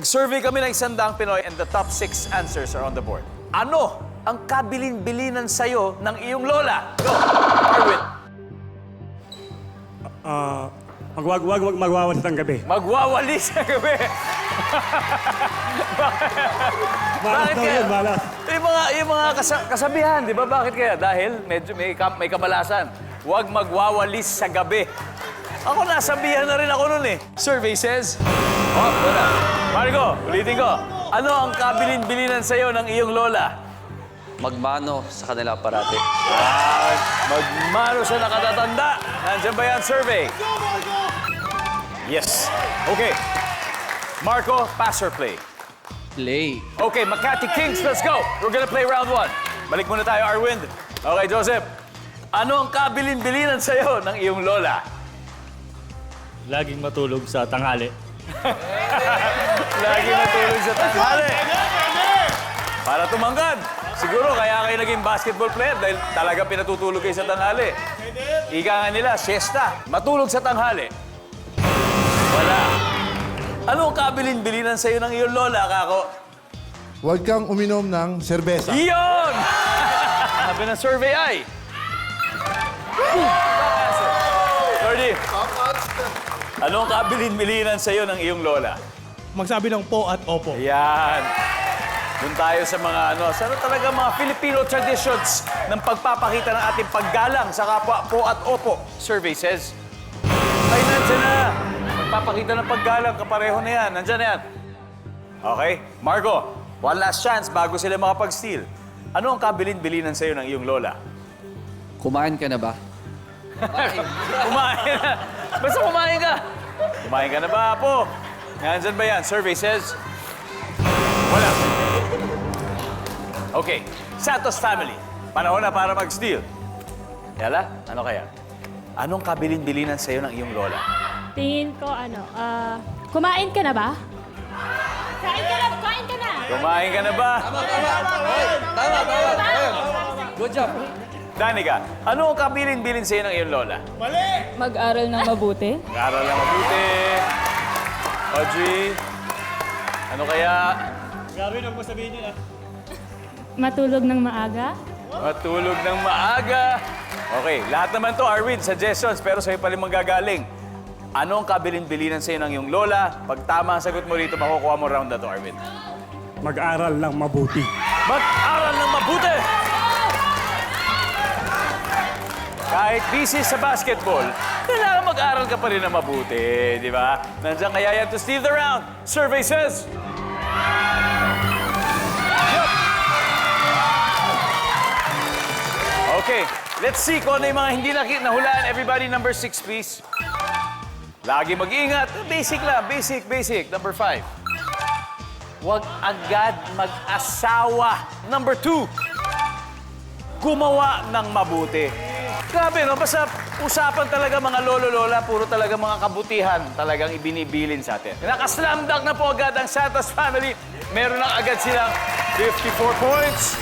Nag-survey kami ng 100 Pinoy and the top 6 answers are on the board. Ano ang kabilin-bilinan sa'yo ng iyong lola? Go! Arwin. Wag magwawalis ng gabi. Magwawalis sa gabi. Bakit daw kaya? yun, malas. Yung mga kasabihan, di ba? Bakit kaya? Dahil medyo may kamalasan. Huwag magwawalis sa gabi. Ako nasabihan na rin ako nun eh. Survey says... Oh, wala. Marco, ulitin ko. Ano ang kabilin-bilinan sa'yo ng iyong lola? Magmano sa kanila parati. Magmano sa nakatatanda. Nandiyan ba yan, survey? Yes. Okay. Marco, pass or play? Play. Okay, Makati Kings, let's go. We're gonna play round 1. Balik muna tayo, Arwind. Okay, Joseph. Ano ang kabilin-bilinan sa'yo ng iyong lola? Laging matulog sa tanghali. Lagi matulog sa tanghali. Para tumangkad. Siguro kaya kayo naging basketball player dahil talaga pinatutulog kayo sa tanghali. Ika nga nila, siesta. Matulog sa tanghali. Wala. Ano ang kabilin-bilinan sa'yo ng iyong lola, Kako? Huwag kang uminom ng serbesa. Iyon! Sabi ng survey ay... Lordy, ano ang kabilin-bilinan sa'yo ng iyong lola? Magsabi ng po at opo. Ayan. Doon tayo sa mga sana talaga mga Filipino traditions ng pagpapakita ng ating paggalang sa kapwa po at opo. Survey says, ay, nandyan na. Pagpapakita ng paggalang, kapareho na yan. Nandyan na yan. Okay? Marco, one last chance bago sila makapag-steal. Ano ang kabilin-bilinan sa'yo ng iyong lola? Kumain ka na ba? Kumain na. Basta kumain ka. Kumain ka na ba, po? Nandyan ba yan? Survey says, wala. Okay, Santos family. Panahon na para mag-steal. Yala, ano kaya? Anong kabilin-bilinan sa'yo ng iyong lola? Tingin ko, kumain ka na ba? Kain ka na! Kain ka na! Kumain ka na ba? Tama. Good job. Danica, ano ang kabilin-bilin sa'yo ng iyong lola? Mag-aral ng mabuti. Mag-aral na mabuti. Audrey, ano kaya? Gawin ang sabihin niyo, Matulog ng maaga. Matulog ng maaga. Okay, lahat naman to, Arwin, suggestions, pero sa'yo pa rin manggagaling. Ano ang kabilin-bilinan sa'yo ng iyong lola? Pag tama ang sagot mo rito, makukuha mo round na to, Arwin. Mag-aral lang mabuti. Mag-aral ng mabuti! Kahit busy sa basketball, kailangan mag-aral ka pa rin na mabuti, di ba? Nandiyan kaya yan to steal the round. Survey says... Okay, let's see kung ano yung mga hindi nahulaan. Everybody, number 6, please. Lagi mag-ingat. Basic lang, basic. Number 5. Huwag agad mag-asawa. Number 2. Gumawa ng mabuti. Grabe, no? Basta usapan talaga mga lolo-lola, puro talaga mga kabutihan talagang ibinibilin sa atin. Naka-slam dunk na po agad ang Santos family. Meron na agad silang 54 points.